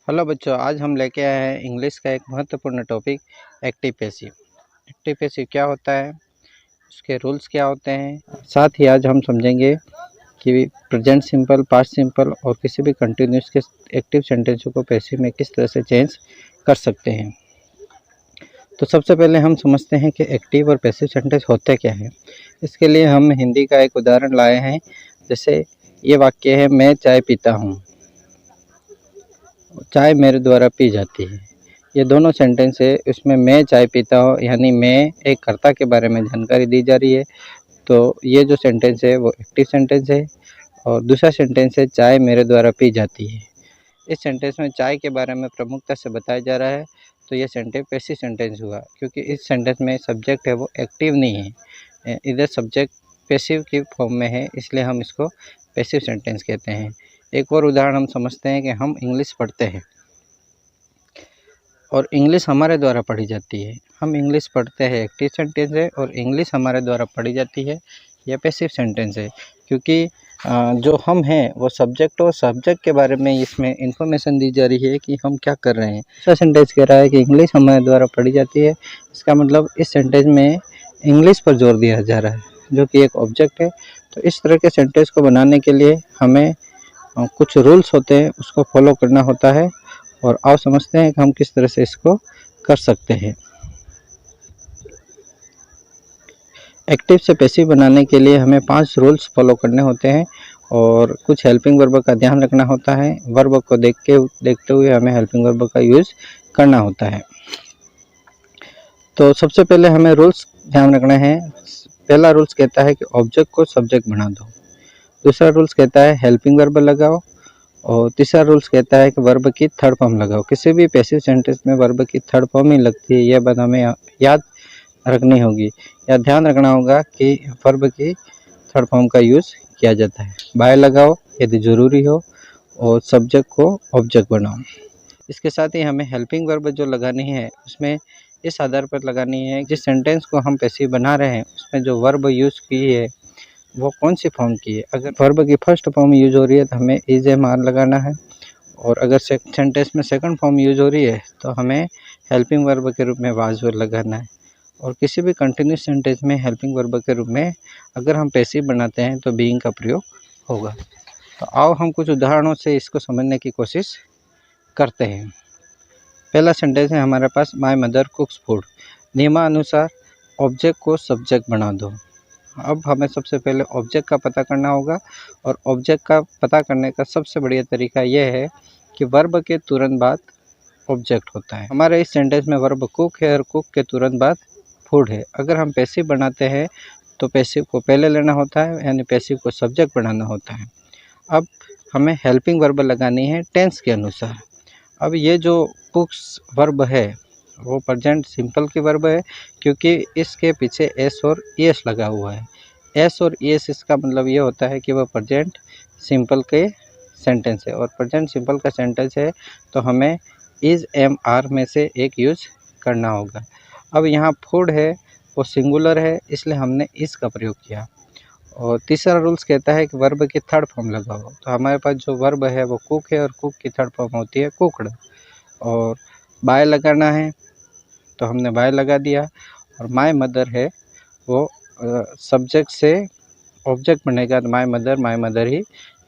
Hello बच्चों, आज हम लेके आए हैं इंग्लिश का एक महत्वपूर्ण topic active passive. Active passive क्या होता है, उसके रूल्स क्या होते हैं, साथ ही आज हम समझेंगे कि प्रेजेंट सिंपल, पास्ट सिंपल और किसी भी कंटिन्यूस के एक्टिव सेंटेंसों को पैसिव में किस तरह से चेंज कर सकते हैं। तो सबसे पहले हम समझते हैं कि एक्टिव और पैसिव सेंटेंस होते क्या हैं। इसके लिए हम हिंदी का एक उदाहरण लाए हैं। जैसे ये वाक्य है, मैं चाय पीता हूँ, चाय मेरे द्वारा पी जाती है। ये दोनों सेंटेंस है, इसमें मैं चाय पीता हूँ यानी मैं एक कर्ता के बारे में जानकारी दी जा रही है। तो ये जो सेंटेंस है वो एक्टिव सेंटेंस है। और दूसरा सेंटेंस है, चाय मेरे द्वारा पी जाती है। इस सेंटेंस में चाय के बारे में प्रमुखता से बताया जा रहा है, तो ये सेंटेंस पैसिव सेंटेंस हुआ, क्योंकि इस सेंटेंस में सब्जेक्ट है वो एक्टिव नहीं है, इधर सब्जेक्ट पैसिव की फॉर्म में है, इसलिए हम इसको पैसिव सेंटेंस कहते हैं। एक और उदाहरण हम समझते हैं कि हम इंग्लिश पढ़ते हैं और इंग्लिश हमारे द्वारा पढ़ी जाती है। हम इंग्लिश पढ़ते हैं एक्टिव सेंटेंस है, और इंग्लिश हमारे द्वारा पढ़ी जाती है यह पैसिव सेंटेंस है, क्योंकि जो हम हैं वो सब्जेक्ट, और सब्जेक्ट के बारे में इसमें इंफॉर्मेशन दी जा रही है कि हम क्या कर रहे हैं। दूसरा सेंटेंस कह रहा है कि इंग्लिश हमारे द्वारा पढ़ी जाती है। इसका मतलब इस सेंटेंस में इंग्लिश पर जोर दिया जा रहा है, जो कि एक ऑब्जेक्ट है। तो इस तरह के सेंटेंस को बनाने के लिए हमें कुछ रूल्स होते हैं, उसको फॉलो करना होता है। और आओ समझते हैं कि हम किस तरह से इसको कर सकते हैं। एक्टिव से पैसिव बनाने के लिए हमें 5 रूल्स फॉलो करने होते हैं, और कुछ हेल्पिंग वर्ब का ध्यान रखना होता है। वर्ब को देखते हुए हमें हेल्पिंग वर्ब का यूज़ करना होता है। तो सबसे पहले हमें रूल्स ध्यान रखना है। पहला रूल्स कहता है कि ऑब्जेक्ट को सब्जेक्ट बना दो। दूसरा रूल्स कहता है हेल्पिंग वर्ब लगाओ। और तीसरा रूल्स कहता है कि वर्ब की थर्ड फॉर्म लगाओ। किसी भी पैसिव सेंटेंस में वर्ब की थर्ड फॉर्म ही लगती है, यह बात हमें याद रखनी होगी, या ध्यान रखना होगा कि वर्ब की थर्ड फॉर्म का यूज़ किया जाता है। बाय लगाओ यदि ज़रूरी हो, और सब्जेक्ट को ऑब्जेक्ट बनाओ। इसके साथ ही हमें हेल्पिंग वर्ब जो लगानी है, उसमें इस आधार पर लगानी है जिस सेंटेंस को हम पैसिव बना रहे हैं उसमें जो वर्ब यूज़ की है वो कौन सी फॉर्म की है। अगर वर्ब की फर्स्ट फॉर्म यूज हो रही है तो हमें इज एम आर लगाना है, और अगर सेंटेंस में सेकंड फॉर्म यूज हो रही है तो हमें हेल्पिंग वर्ब के रूप में वाज वर्ब लगाना है। और किसी भी कंटिन्यूस सेंटेंस में हेल्पिंग वर्ब के रूप में अगर हम पैसिव बनाते हैं तो बीइंग का प्रयोग होगा। तो आओ हम कुछ उदाहरणों से इसको समझने की कोशिश करते हैं। पहला सेंटेंस है हमारे पास, माय मदर कुक्स फूड। नियमानुसार ऑब्जेक्ट को सब्जेक्ट बना दो। अब हमें सबसे पहले ऑब्जेक्ट का पता करना होगा, और ऑब्जेक्ट का पता करने का सबसे बढ़िया तरीका यह है कि वर्ब के तुरंत बाद ऑब्जेक्ट होता है। हमारे इस सेंटेंस में वर्ब कुक है, और कुक के तुरंत बाद फूड है। अगर हम पैसिव बनाते हैं तो पैसिव को पहले लेना होता है, यानी पैसिव को सब्जेक्ट बनाना होता है। अब हमें हेल्पिंग वर्ब लगानी है टेंस के अनुसार। अब ये जो कुक्स वर्ब है वो प्रेजेंट सिंपल की वर्ब है, क्योंकि इसके पीछे एस और ईएस लगा हुआ है। एस और ईएस इसका मतलब ये होता है कि वह प्रेजेंट सिंपल के सेंटेंस है, और प्रेजेंट सिंपल का सेंटेंस है तो हमें इज एम आर में से एक यूज करना होगा। अब यहाँ फूड है वो सिंगुलर है, इसलिए हमने इस का प्रयोग किया। और तीसरा रूल्स कहता है कि वर्ब की थर्ड फॉर्म लगाओ। तो हमारे पास जो वर्ब है वो कुक है, और कुक की थर्ड फॉर्म होती है कुकड। और बाय लगाना है तो हमने बाय लगा दिया, और माय मदर है वो सब्जेक्ट से ऑब्जेक्ट बनेगा, तो माय मदर ही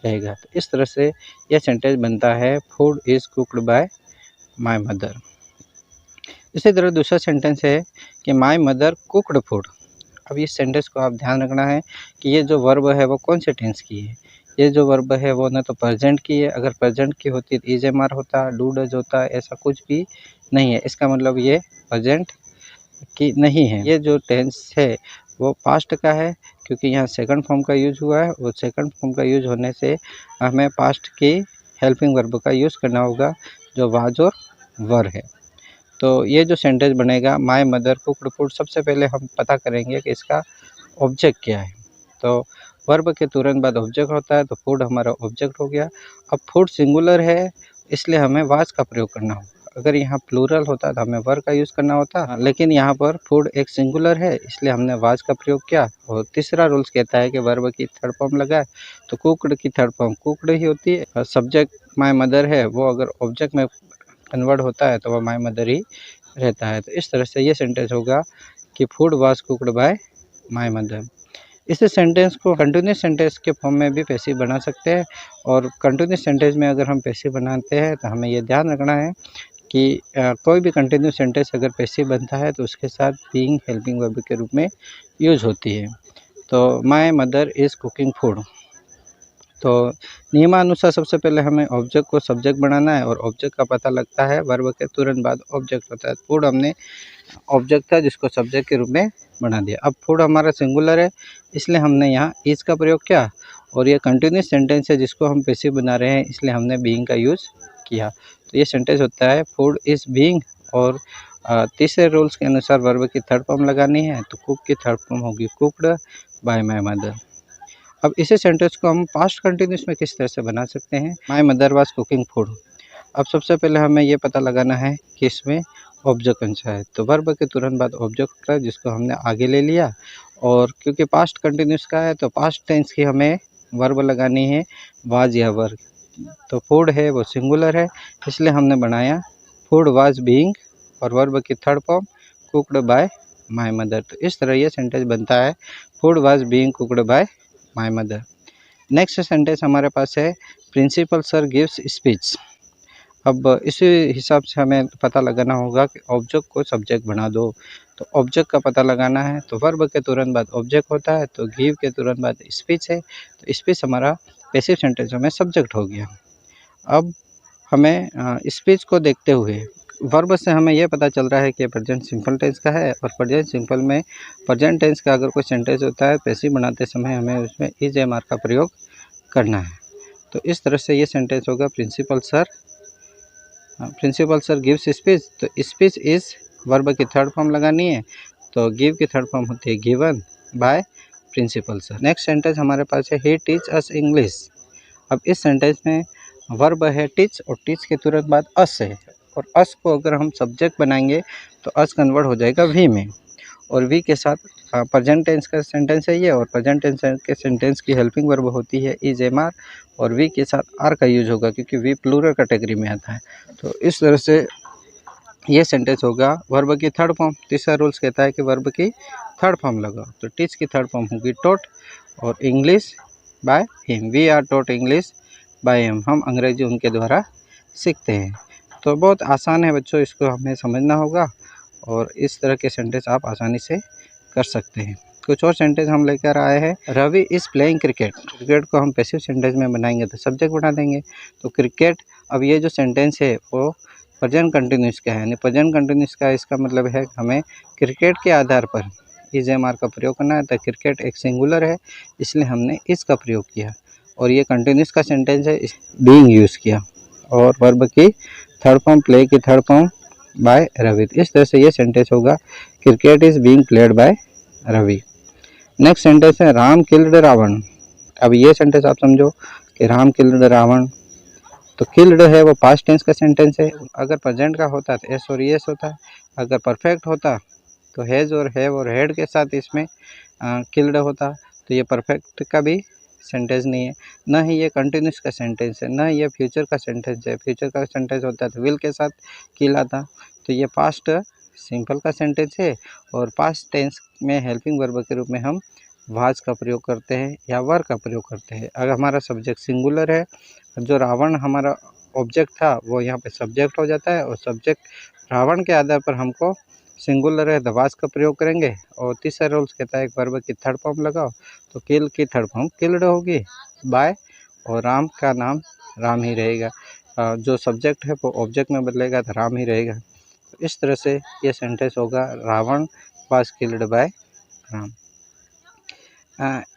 रहेगा। तो इस तरह से यह सेंटेंस बनता है, food is cooked bye my mother. इसी तरह दूसरा सेंटेंस है कि माय मदर कुक्ड फूड। अब इस सेंटेंस को आप ध्यान रखना है कि ये जो वर्ब है वो कौन से टेंस की है। ये जो वर्ब है वो न तो प्रेजेंट की है, अगर प्रेजेंट की होती तो इज एम आर होता, डू डज होता, ऐसा कुछ भी नहीं है। इसका मतलब ये प्रेजेंट की नहीं है। ये जो टेंस है वो पास्ट का है, क्योंकि यहाँ सेकंड फॉर्म का यूज हुआ है, और सेकंड फॉर्म का यूज होने से हमें पास्ट की हेल्पिंग वर्ब का यूज़ करना होगा, जो वाज और वर है। तो ये जो सेंटेंस बनेगा, माय मदर कुक्ड फूड, सबसे पहले हम पता करेंगे कि इसका ऑब्जेक्ट क्या है। तो वर्ब के तुरंत बाद ऑब्जेक्ट होता है, तो फूड हमारा ऑब्जेक्ट हो गया। अब फूड सिंगुलर है, इसलिए हमें वाज का प्रयोग करना होगा। अगर यहाँ प्लूरल होता तो हमें वर का यूज़ करना होता, लेकिन यहाँ पर फूड एक सिंगुलर है इसलिए हमने वाज का प्रयोग किया। और तीसरा रूल्स कहता है कि वर्ब की थर्ड फॉर्म लगाए तो कुकड की थर्ड फॉर्म कुकड ही होती है। सब्जेक्ट माय मदर है वो अगर ऑब्जेक्ट में कन्वर्ट होता है तो वह माय मदर ही रहता है। तो इस तरह से ये सेंटेंस होगा कि food was cooked by my mother. इस सेंटेंस को कंटिन्यूस सेंटेंस के फॉर्म में भी पैसिव बना सकते हैं। और कंटिन्यूस सेंटेंस में अगर हम पैसिव बनाते हैं तो हमें ये ध्यान रखना है कि कोई भी कंटिन्यूस सेंटेंस अगर पैसिव बनता है तो उसके साथ बीइंग हेल्पिंग वर्ब के रूप में यूज़ होती है। तो my mother is cooking food. तो नियमानुसार सबसे पहले हमें ऑब्जेक्ट को सब्जेक्ट बनाना है और ऑब्जेक्ट का पता लगता है वर्ब के तुरंत बाद ऑब्जेक्ट होता है। फूड हमने ऑब्जेक्ट था जिसको सब्जेक्ट के रूप में बना दिया। अब फूड हमारा सिंगुलर है इसलिए हमने यहाँ इज का प्रयोग किया। और ये कंटिन्यूस सेंटेंस है जिसको हम पैसिव बना रहे हैं इसलिए हमने बीइंग का यूज़ किया। तो ये सेंटेंस होता है फूड इज़ बीइंग। और तीसरे रूल्स के अनुसार वर्ब की थर्ड फॉर्म लगानी है तो कुक की थर्ड फॉर्म होगी कुकड बाय माय मदर। अब इसी सेंटेंस को हम पास्ट कंटिन्यूस में किस तरह से बना सकते हैं। My mother was cooking food. अब सबसे पहले हमें ये पता लगाना है कि इसमें ऑब्जेक्ट कौन सा है। तो वर्ब के तुरंत बाद ऑब्जेक्ट का जिसको हमने आगे ले लिया। और क्योंकि पास्ट कंटिन्यूस का है तो पास्ट टेंस की हमें वर्ब लगानी है वाज या वर। तो फूड है वो सिंगुलर है इसलिए हमने बनाया फूड वाज बीइंग और वर्ब की third form cooked by my mother. तो इस तरह ये सेंटेंस बनता है food was being cooked by my mother. Next sentence हमारे पास है प्रिंसिपल सर गिव्स स्पीच। अब इसी हिसाब से हमें पता लगाना होगा कि ऑब्जेक्ट को सब्जेक्ट बना दो। तो ऑब्जेक्ट का पता लगाना है तो वर्ब के तुरंत बाद ऑब्जेक्ट होता है तो गिव के तुरंत बाद स्पीच है। तो स्पीच हमारा पैसिव सेंटेंस में सब्जेक्ट हो गया। अब हमें स्पीच को देखते हुए वर्ब से हमें यह पता चल रहा है कि प्रेजेंट सिंपल टेंस का है। और प्रेजेंट सिंपल में प्रेजेंट टेंस का अगर कोई सेंटेंस होता है पैसिव बनाते समय हमें उसमें इज एम आर का प्रयोग करना है। तो इस तरह से ये सेंटेंस होगा प्रिंसिपल सर गिव्स स्पीच। तो स्पीच इज़ वर्ब की थर्ड फॉर्म लगानी है तो गिव की थर्ड फॉर्म होती है given by principal sir. Next sentence हमारे पास है ही टीच अस इंग्लिश। अब इस सेंटेंस में वर्ब है टीच और टीच के तुरंत बाद अस है। और अस को अगर हम सब्जेक्ट बनाएंगे तो अस कन्वर्ट हो जाएगा वी में। और वी के साथ प्रेजेंट टेंस का सेंटेंस है ये। और प्रेजेंट टेंस के सेंटेंस की हेल्पिंग वर्ब होती है इज एम आर। और वी के साथ आर का यूज होगा क्योंकि वी प्लूरल कैटेगरी में आता है। तो इस तरह से ये सेंटेंस होगा वर्ब की थर्ड फॉर्म। तीसरा रूल्स कहता है कि वर्ब की थर्ड फॉर्म लगाओ। तो टीच की थर्ड फॉर्म होगी टॉट और English by him. We are taught English by him. हम अंग्रेजी उनके द्वारा सीखते हैं। तो बहुत आसान है बच्चों, इसको हमें समझना होगा और इस तरह के सेंटेंस आप आसानी से कर सकते हैं। कुछ और सेंटेंस हम लेकर आए हैं। Ravi is playing cricket. Cricket को हम पैसिव सेंटेंस में बनाएंगे तो सब्जेक्ट बना देंगे। तो क्रिकेट, अब ये जो सेंटेंस है वो प्रेजेंट कंटिन्यूस का है, यानी प्रेजेंट कंटिन्यूस का इसका मतलब है कि हमें क्रिकेट के आधार पर इज एम आर का प्रयोग करना है। तो क्रिकेट एक सिंगुलर है इसलिए हमने इसका प्रयोग किया। और ये कंटिन्यूस का सेंटेंस है बीइंग यूज़ किया। और वर्ब की थर्ड फॉर्म प्ले की थर्ड फॉर्म बाय रवि। इस तरह से ये सेंटेंस होगा cricket is being played by Ravi. Next sentence है राम किल्ड रावण। अब ये सेंटेंस आप समझो कि राम किल्ड रावण। तो किल्ड है वो पास्ट टेंस का सेंटेंस है। अगर प्रेजेंट का होता तो एस और यस होता। अगर परफेक्ट होता तो हैज़ और हैव और हैड के साथ इसमें किल्ड होता। तो ये परफेक्ट का भी सेंटेंस नहीं है, न ही ये कंटिन्यूस का सेंटेंस है, न ये फ्यूचर का सेंटेंस है। फ्यूचर का सेंटेंस होता तो विल के साथ किल आता। तो ये पास्ट सिंपल का सेंटेंस है। और पास्ट टेंस में हेल्पिंग वर्ब के रूप में हम वाज का प्रयोग करते हैं या वर का प्रयोग करते हैं। अगर हमारा सब्जेक्ट सिंगुलर है, जो रावण हमारा ऑब्जेक्ट था वो यहाँ पे सब्जेक्ट हो जाता है। और सब्जेक्ट रावण के आधार पर हमको सिंगुलर है तो वाज का प्रयोग करेंगे। और तीसरा रूल्स कहता है वर्ब की थर्ड फॉर्म लगाओ। तो किल की थर्ड फॉर्म किल्ड होगी बाय। और राम का नाम राम ही रहेगा। जो सब्जेक्ट है वो ऑब्जेक्ट में बदलेगा तो राम ही रहेगा। तो इस तरह से ये सेंटेंस होगा Ravan was killed by Ram.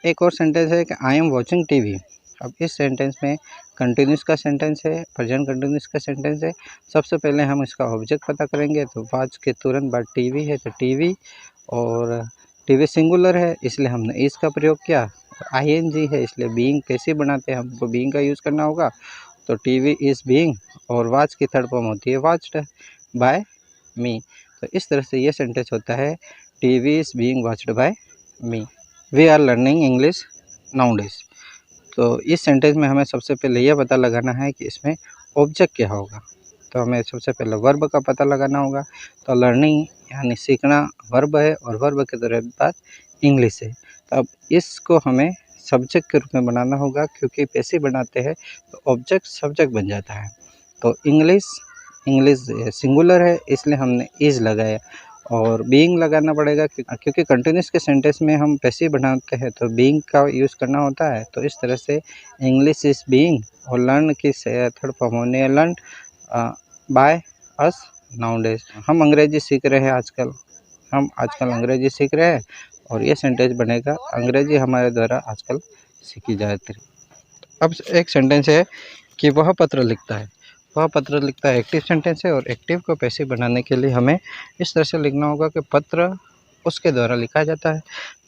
एक और सेंटेंस है कि आई एम वॉचिंग टीवी। अब इस सेंटेंस में कंटिन्यूस का सेंटेंस है, प्रेजेंट कंटिन्यूस का सेंटेंस है। सबसे पहले हम इसका ऑब्जेक्ट पता करेंगे। तो वाज के तुरंत बाद टीवी है तो टीवी, और टीवी सिंगुलर है इसलिए हमने इस का प्रयोग किया। आईएनजी है इसलिए बीइंग कैसे बनाते हैं, हमको बीइंग का यूज़ करना होगा। तो टीवी इज़ बीइंग, और वॉच की थर्ड फॉर्म होती है वॉच्ड बाय मी। तो इस तरह से ये सेंटेंस होता है, TV is being watched by me. We are learning English nowadays. तो इस सेंटेंस में हमें सबसे पहले यह पता लगाना है कि इसमें ऑब्जेक्ट क्या होगा। तो हमें सबसे पहले वर्ब का पता लगाना होगा। तो लर्निंग यानी सीखना वर्ब है, और वर्ब के बाद इंग्लिश है। तो अब इसको हमें सब्जेक्ट के रूप में बनाना होगा, क्योंकि पैसिव बनाते हैं तो ऑब्जेक्ट सब्जेक्ट बन जाता है। तो इंग्लिश सिंगुलर है, इसलिए हमने इज़ लगाया, और बीइंग लगाना पड़ेगा क्योंकि कंटिन्यूस के सेंटेंस में हम पैसिव बनाते हैं तो बीइंग का यूज़ करना होता है। तो इस तरह से इंग्लिश इज़ बीइंग, और लर्न की थर्ड फॉर्म होने है लर्न बाय अस नाउडेज। हम अंग्रेजी सीख रहे हैं आजकल, अंग्रेजी सीख रहे हैं, और ये सेंटेंस बनेगा अंग्रेजी हमारे द्वारा आजकल सीखी जाती है। अब एक सेंटेंस है कि वह पत्र लिखता है। वह पत्र लिखता है एक्टिव सेंटेंस है, और एक्टिव को पैसिव बनाने के लिए हमें इस तरह से लिखना होगा कि पत्र उसके द्वारा लिखा जाता है।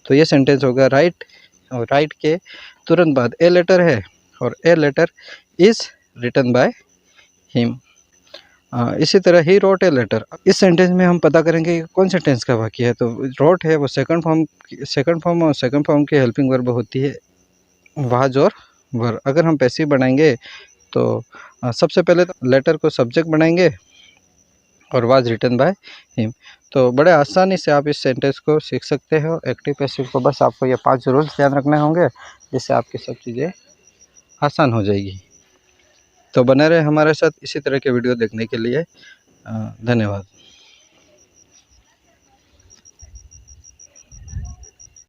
तो ये सेंटेंस होगा राइट, और राइट के तुरंत बाद ए लेटर है, और a letter is written by him. इसी तरह ही रोट ए लेटर। इस सेंटेंस में हम पता करेंगे कि कौन से टेंस का वाक्य है। तो रोट है वो सेकंड फॉर्म और सेकंड फॉर्म की हेल्पिंग वर्ब होती है वाज और वर। अगर हम पैसिव बनाएंगे तो सबसे पहले तो लेटर को सब्जेक्ट बनाएंगे और वाज रिटन बाय हिम। तो बड़े आसानी से आप इस सेंटेंस को सीख सकते हो। एक्टिव पैसिव को बस आपको ये 5 रूल्स ध्यान रखने होंगे, जिससे आपकी सब चीज़ें आसान हो जाएगी। तो बने रहे हमारे साथ इसी तरह के वीडियो देखने के लिए। धन्यवाद।